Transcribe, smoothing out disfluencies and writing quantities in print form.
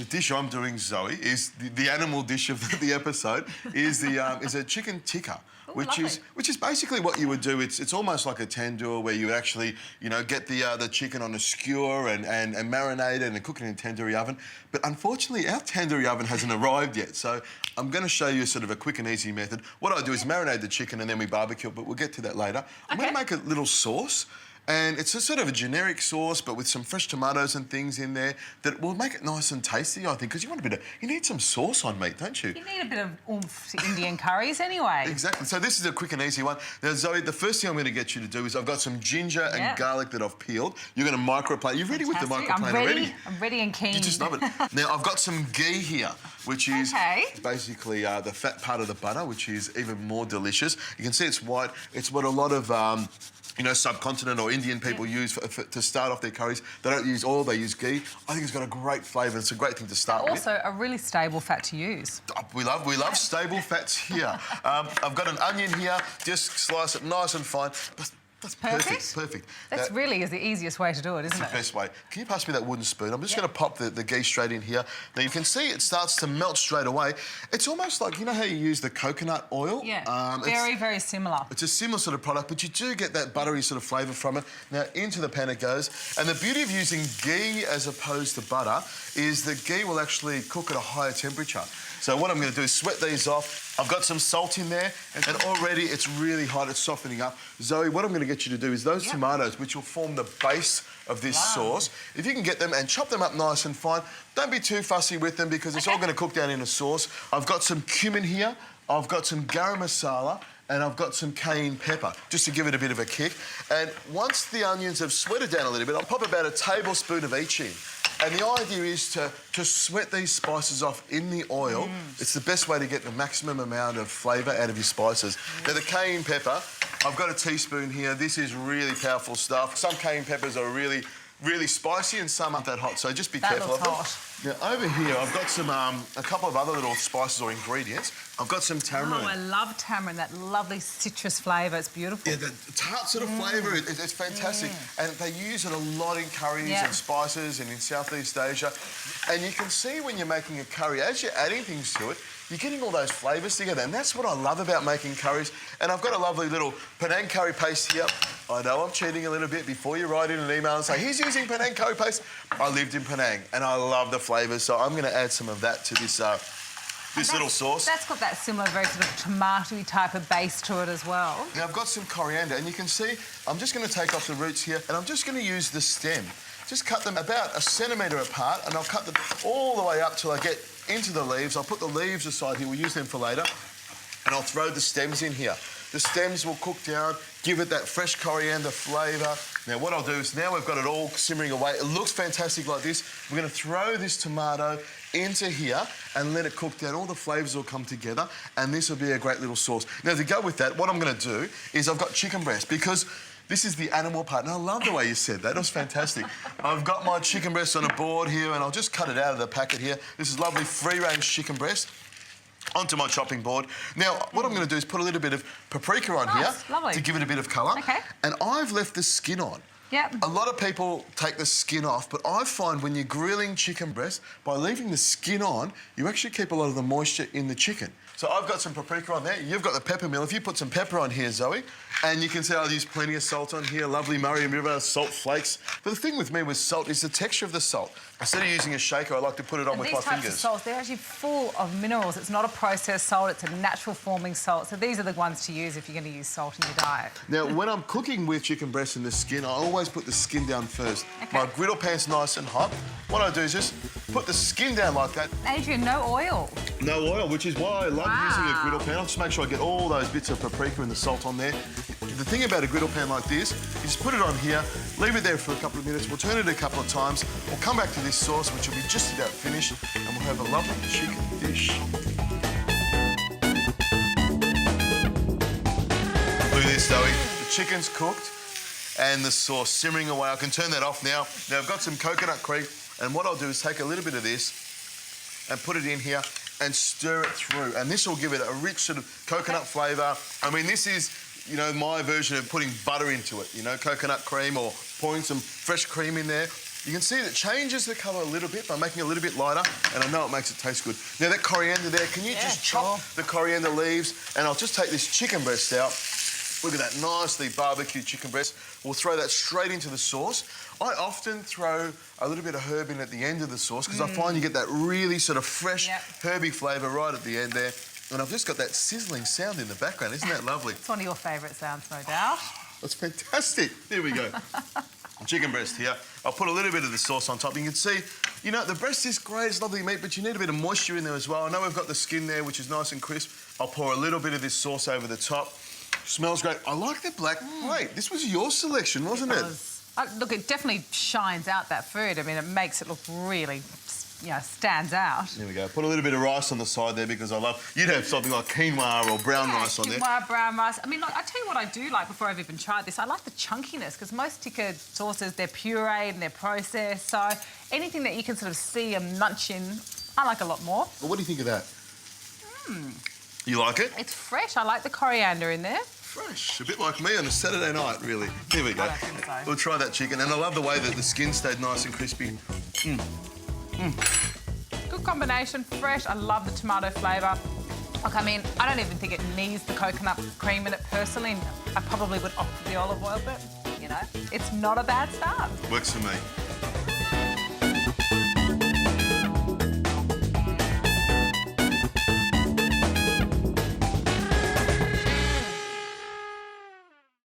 The dish I'm doing, Zoe, is the animal dish of the episode is a chicken tikka. Ooh, Which is basically what you would do. It's almost like a tandoor where you actually get the chicken on a skewer and marinate it and cook it in a tandoori oven. But unfortunately, our tandoori oven hasn't arrived yet. So I'm going to show you sort of a quick and easy method. What I do is marinate the chicken and then we barbecue it, but we'll get to that later. I'm going to make a little sauce. And it's a sort of a generic sauce, but with some fresh tomatoes and things in there that will make it nice and tasty, I think, because you need some sauce on meat, don't you? You need a bit of oomph to Indian curries anyway. Exactly. So this is a quick and easy one. Now, Zoe, the first thing I'm going to get you to do is I've got some ginger and garlic that I've peeled. You're going to microplane. You ready with the microplane already? I'm ready and keen. You just love it. Now, I've got some ghee here, which is basically the fat part of the butter, which is even more delicious. You can see it's white. It's what a lot of subcontinent or Indian people use to start off their curries. They don't use oil, they use ghee. I think it's got a great flavour. It's a great thing to start with. Also, a really stable fat to use. Oh, we love stable fats here. I've got an onion here. Just slice it nice and fine. That's perfect. That's really is the easiest way to do it, isn't it? It's the best way. Can you pass me that wooden spoon? I'm just going to pop the ghee straight in here. Now, you can see it starts to melt straight away. It's almost like, you know how you use the coconut oil? Yeah, very similar. It's a similar sort of product, but you do get that buttery sort of flavour from it. Now, into the pan it goes. And the beauty of using ghee as opposed to butter is that ghee will actually cook at a higher temperature. So what I'm going to do is sweat these off. I've got some salt in there, and already it's really hot. It's softening up. Zoe, what I'm going to get you to do is those tomatoes, which will form the base of this sauce, if you can get them and chop them up nice and fine, don't be too fussy with them because it's all going to cook down in a sauce. I've got some cumin here. I've got some garam masala. And I've got some cayenne pepper, just to give it a bit of a kick. And once the onions have sweated down a little bit, I'll pop about a tablespoon of each in. And the idea is to sweat these spices off in the oil. It's the best way to get the maximum amount of flavour out of your spices. Now, the cayenne pepper, I've got a teaspoon here. This is really powerful stuff. Some cayenne peppers are really spicy and some aren't that hot, so just be careful of them. Now, over here, I've got some a couple of other little spices or ingredients. I've got some tamarind. Oh, I love tamarind, that lovely citrus flavour. It's beautiful. Yeah, the tart sort of flavour, it's fantastic. And they use it a lot in curries and spices and in Southeast Asia. And you can see when you're making a curry, as you're adding things to it, you're getting all those flavours together, and that's what I love about making curries. And I've got a lovely little Penang curry paste here. I know I'm cheating a little bit. Before you write in an email and say, he's using Penang curry paste, I lived in Penang, and I love the flavours, so I'm going to add some of that to this little sauce. That's got that similar, very sort of tomato-y type of base to it as well. Now, I've got some coriander, and you can see I'm just going to take off the roots here, and I'm just going to use the stem. Just cut them about 1 centimetre apart, and I'll cut them all the way up till I get into the leaves. I'll put the leaves aside here. We'll use them for later. And I'll throw the stems in here. The stems will cook down, give it that fresh coriander flavour. Now, what I'll do is now we've got it all simmering away. It looks fantastic like this. We're going to throw this tomato into here and let it cook down. All the flavours will come together, and this will be a great little sauce. Now, to go with that, what I'm going to do is I've got chicken breast because this is the animal part. And I love the way you said that. It was fantastic. I've got my chicken breast on a board here, and I'll just cut it out of the packet here. This is lovely free-range chicken breast onto my chopping board. Now, what I'm going to do is put a little bit of paprika on here to give it a bit of colour. Okay. And I've left the skin on. Yep. A lot of people take the skin off, but I find when you're grilling chicken breast, by leaving the skin on, you actually keep a lot of the moisture in the chicken. So I've got some paprika on there. You've got the pepper mill. If you put some pepper on here, Zoe, and you can see I'll use plenty of salt on here, lovely Murray River salt flakes. But the thing with me with salt is the texture of the salt. Instead of using a shaker, I like to put it on with my fingers. These types of salts, they're actually full of minerals. It's not a processed salt, it's a natural forming salt. So these are the ones to use if you're going to use salt in your diet. Now, when I'm cooking with chicken breast and the skin, I always put the skin down first. Okay. My griddle pan's nice and hot. What I do is just put the skin down like that. Adrian, no oil. No oil, which is why I love using a griddle pan. I'll just make sure I get all those bits of paprika and the salt on there. The thing about a griddle pan like this, you just put it on here, leave it there for a couple of minutes, we'll turn it a couple of times, we'll come back to this sauce, which will be just about finished, and we'll have a lovely chicken dish. Look at this, Zoe. The chicken's cooked and the sauce simmering away. I can turn that off now. Now, I've got some coconut cream, and what I'll do is take a little bit of this and put it in here and stir it through. And this will give it a rich sort of coconut flavour. I mean, this is, you know, my version of putting butter into it, you know, coconut cream or pouring some fresh cream in there. You can see that it changes the colour a little bit by making it a little bit lighter, and I know it makes it taste good. Now, that coriander there, can you just chop the coriander leaves? And I'll just take this chicken breast out. Look at that nicely barbecued chicken breast. We'll throw that straight into the sauce. I often throw a little bit of herb in at the end of the sauce because I find you get that really sort of fresh, herby flavour right at the end there. And I've just got that sizzling sound in the background. Isn't that lovely? It's one of your favourite sounds, no doubt. That's fantastic. There we go. Chicken breast here. I'll put a little bit of the sauce on top. You can see, you know, the breast is great, it's lovely meat, but you need a bit of moisture in there as well. I know we've got the skin there, which is nice and crisp. I'll pour a little bit of this sauce over the top. Smells great. I like the black plate. This was your selection, wasn't it? Look, it definitely shines out that food. I mean, it makes it look really, you know, stands out. There we go. Put a little bit of rice on the side there because I love... You'd have something like quinoa or brown rice on there. Quinoa, brown rice. I mean, look, I tell you what I do like before I've even tried this. I like the chunkiness because most tikka sauces, they're pureed and they're processed. So anything that you can sort of see and munch in, I like a lot more. Well, what do you think of that? You like it? It's fresh. I like the coriander in there. Fresh. A bit like me on a Saturday night, really. Here we go. I don't think so. We'll try that chicken. And I love the way that the skin stayed nice and crispy. Good combination, fresh. I love the tomato flavour. Look, I mean, I don't even think it needs the coconut cream in it personally. I probably would opt for the olive oil, but, you know, it's not a bad start. Works for me.